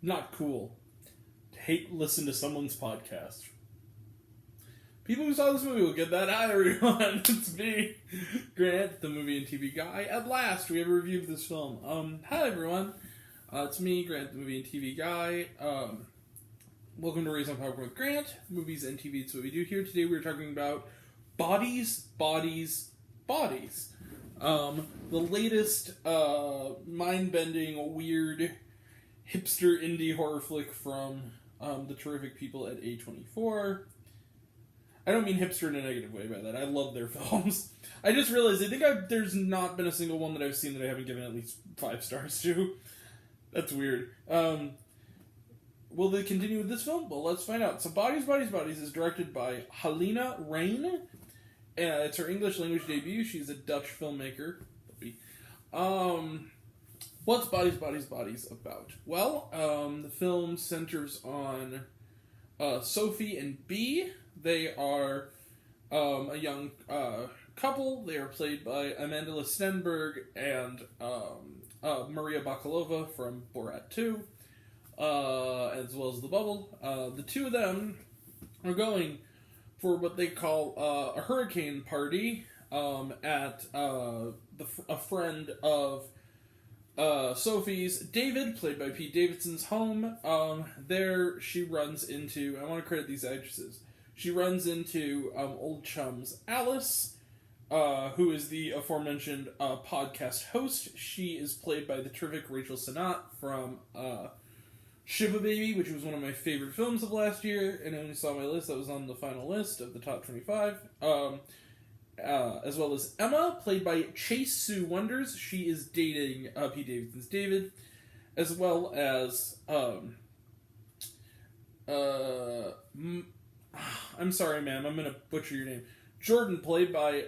not cool to listen to someone's podcast. People who saw this movie will get that. Hi, everyone. It's me, Grant, the movie and TV guy. At last, we have a review of this film. Hi, everyone. It's me, Grant, the movie and TV guy. Welcome to Raise on Popcorn with Grant. Movies and TV, it's what we do here. Today we're talking about Bodies. The latest mind-bending, weird, hipster indie horror flick from the terrific people at A24. I don't mean hipster in a negative way by that. I love their films. I just realized there's not been a single one that I've seen that I haven't given at least 5 stars to. That's weird. Will they continue with this film? Well, let's find out. So Bodies is directed by Helena Rain. It's her English language debut. She's a Dutch filmmaker. What's Bodies about? Well, the film centers on Sophie and B. They are a young couple. They are played by Amanda Stenberg and Maria Bakalova from Borat 2, as well as The Bubble. The two of them are going for what they call a hurricane party at a friend of Sophie's, David, played by Pete Davidson's home. There she runs into, I want to credit these actresses, she runs into old chums Alice, who is the aforementioned podcast host. She is played by the terrific Rachel Sennott from Shiva Baby, which was one of my favorite films of last year, and when you saw my list, that was on the final list of the top 25. As well as Emma, played by Chase Sue Wonders. She is dating Pete Davidson's David, as well as I'm sorry, ma'am, I'm gonna butcher your name. Jordan, played by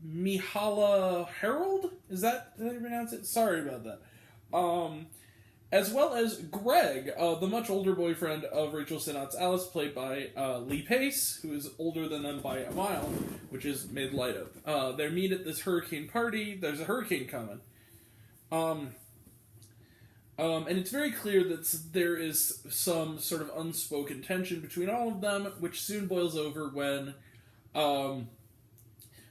Mihala Harold? Is that how you pronounce it? Sorry about that. As well as Greg, the much older boyfriend of Rachel Sennott's Alice, played by Lee Pace, who is older than them by a mile, which is made light of. They meet at this hurricane party. There's a hurricane coming. And it's very clear that there is some sort of unspoken tension between all of them, which soon boils over when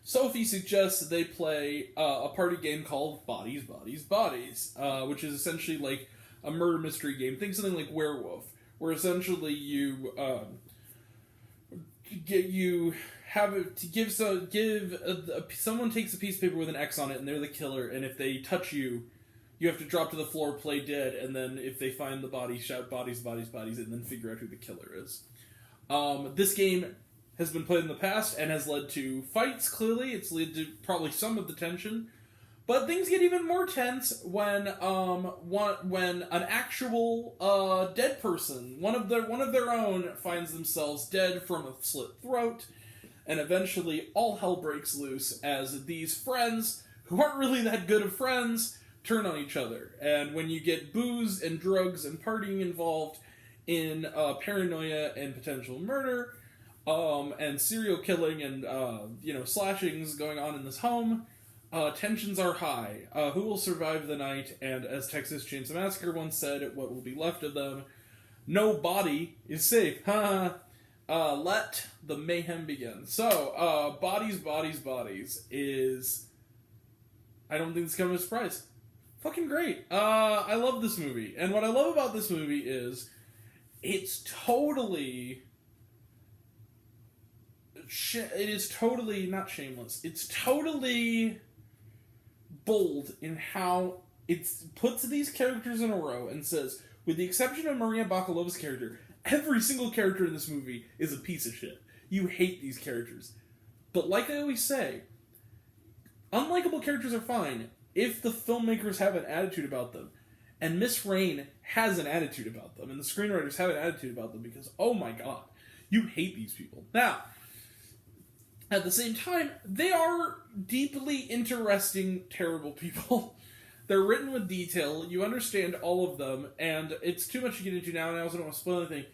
Sophie suggests that they play a party game called Bodies, which is essentially like a murder mystery game. Think something like Werewolf, where essentially someone takes a piece of paper with an X on it, and they're the killer. And if they touch you, you have to drop to the floor, play dead, and then if they find the body, shout bodies, and then figure out who the killer is. This game has been played in the past and has led to fights. Clearly, it's led to probably some of the tension. But things get even more tense when an actual dead person, one of their own, finds themselves dead from a slit throat, and eventually all hell breaks loose as these friends, who aren't really that good of friends, turn on each other. And when you get booze and drugs and partying involved in paranoia and potential murder, and serial killing and slashings going on in this home, tensions are high. Who will survive the night? And as Texas Chainsaw Massacre once said, what will be left of them, no body is safe. Let the mayhem begin. So, Bodies is, I don't think it's coming as a surprise, fucking great. I love this movie. And what I love about this movie is it's totally... it is totally not shameless. It's totally bold in how it puts these characters in a row and says, with the exception of Maria Bakalova's character, every single character in this movie is a piece of shit. You hate these characters. But like I always say, unlikable characters are fine if the filmmakers have an attitude about them. And Miss Rain has an attitude about them, and the screenwriters have an attitude about them, because, oh my god, you hate these people. Now, at the same time, they are deeply interesting, terrible people. They're written with detail, you understand all of them, and it's too much to get into now, and I also don't want to spoil anything.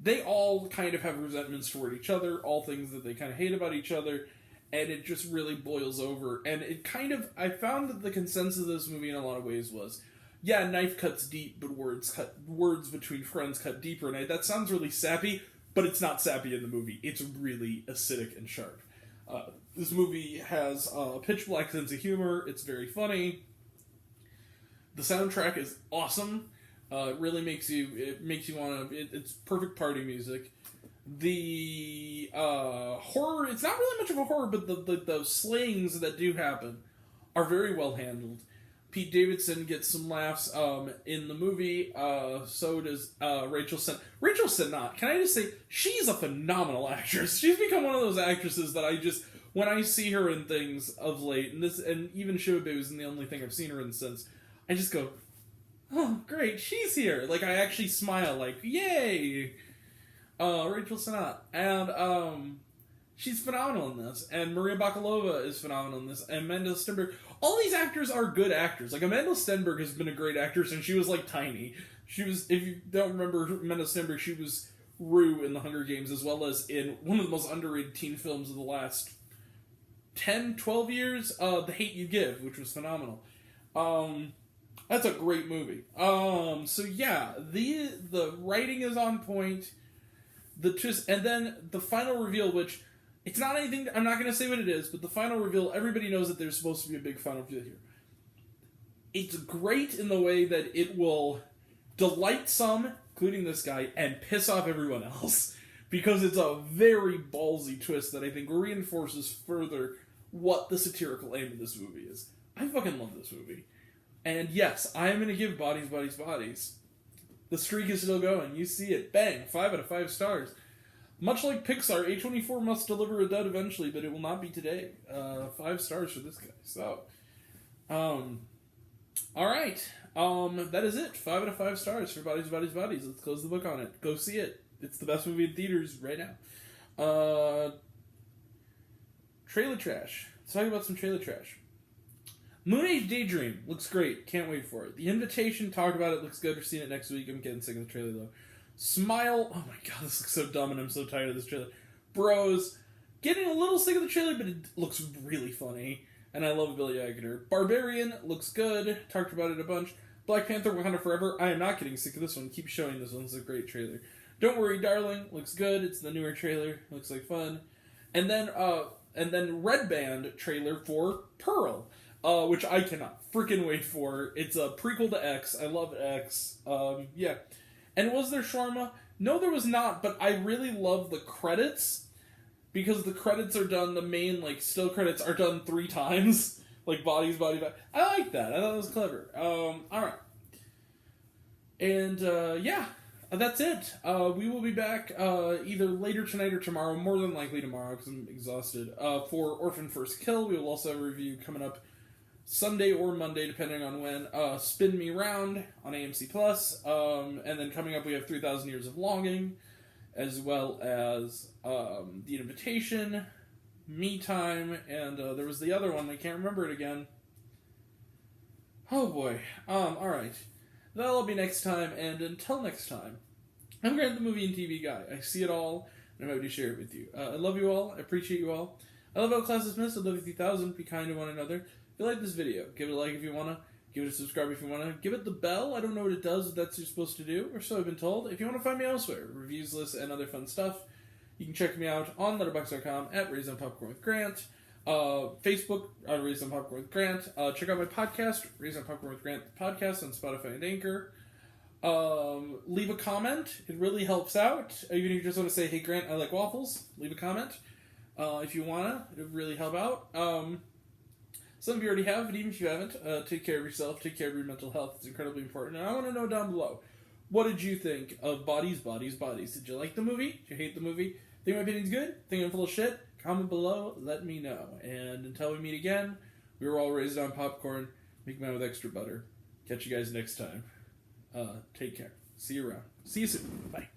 They all kind of have resentments toward each other, all things that they kind of hate about each other, and it just really boils over. And it kind of, I found that the consensus of this movie in a lot of ways was, yeah, knife cuts deep, but words between friends cut deeper. And that sounds really sappy, but it's not sappy in the movie. It's really acidic and sharp. This movie has a pitch black sense of humor. It's very funny. The soundtrack is awesome. It really makes you want to. It's perfect party music. The horror. It's not really much of a horror, but the slings that do happen are very well handled. Pete Davidson gets some laughs in the movie. So does Rachel Sennott. Rachel Sennott, can I just say, she's a phenomenal actress. She's become one of those actresses that I just, when I see her in things of late, and even Shibabe isn't the only thing I've seen her in since, I just go, oh, great, she's here. Like, I actually smile, like, yay! Rachel Sennott. And, she's phenomenal in this. And Maria Bakalova is phenomenal in this. And Amanda Stenberg. All these actors are good actors. Like, Amanda Stenberg has been a great actor since she was, like, tiny. She was, if you don't remember Amanda Stenberg, she was Rue in The Hunger Games, as well as in one of the most underrated teen films of the last 10, 12 years, The Hate You Give, which was phenomenal. That's a great movie. So yeah, the writing is on point. The twist, and then the final reveal, which it's not anything. I'm not going to say what it is, but the final reveal. Everybody knows that there's supposed to be a big final reveal here. It's great in the way that it will delight some, including this guy, and piss off everyone else, because it's a very ballsy twist that I think reinforces further what the satirical aim of this movie is. I fucking love this movie. And yes, I am going to give Bodies, Bodies, Bodies. The streak is still going. You see it. Bang. 5 out of 5 stars. Much like Pixar, A24 must deliver a dud eventually, but it will not be today. 5 stars for this guy. So, alright. That is it. 5 out of 5 stars for Bodies, Bodies, Bodies. Let's close the book on it. Go see it. It's the best movie in theaters right now. Trailer trash. Let's talk about some trailer trash. Moon Age Daydream looks great. Can't wait for it. The Invitation, talked about it. Looks good. We're seeing it next week. I'm getting sick of the trailer though. Smile. Oh my god, this looks so dumb and I'm so tired of this trailer. Bros. Getting a little sick of the trailer, but it looks really funny. And I love Billy Eichner. Barbarian looks good. Talked about it a bunch. Black Panther Wakanda Forever. I am not getting sick of this one. Keep showing this one. It's a great trailer. Don't Worry, Darling. Looks good. It's the newer trailer. Looks like fun. And then Red Band trailer for Pearl. Which I cannot freaking wait for. It's a prequel to X. I love X. Yeah. And was there shawarma? No, there was not, but I really love the credits, because the credits are done, the main, like, still credits are done 3 times. Like, bodies, body, body. I like that. I thought it was clever. Alright. And, yeah. That's it. We will be back, either later tonight or tomorrow, more than likely tomorrow, because I'm exhausted, for Orphan First Kill. We will also have a review coming up Sunday or Monday, depending on when, Spin Me Round on AMC+, and then coming up we have 3,000 Years of Longing, as well as, The Invitation, Me Time, and, there was the other one, I can't remember it again. Oh boy. Alright. That'll all be next time, and until next time, I'm Grant, the movie and TV guy. I see it all, and I'm happy to share it with you. I love you all, I appreciate you all. I love Outclass Dismissed, I love you 3,000, be kind to one another. If you like this video, give it a like if you want to, give it a subscribe if you want to, give it the bell. I don't know what it does, if that's what you're supposed to do, or so I've been told. If you want to find me elsewhere, reviews, lists, and other fun stuff, you can check me out on letterboxd.com at Raised on Popcorn with Grant, Facebook, Raised on Popcorn with Grant, check out my podcast, Raised on Popcorn with Grant, the podcast on Spotify and Anchor. Leave a comment, it really helps out. Even if you just want to say, hey Grant, I like waffles, leave a comment. If you want to, it would really help out. Some of you already have, but even if you haven't, take care of yourself, take care of your mental health. It's incredibly important. And I want to know down below, what did you think of Bodies, Bodies, Bodies? Did you like the movie? Did you hate the movie? Think my opinion's good? Think I'm full of shit? Comment below, let me know. And until we meet again, we were all raised on popcorn. Make mine with extra butter. Catch you guys next time. Take care. See you around. See you soon. Bye.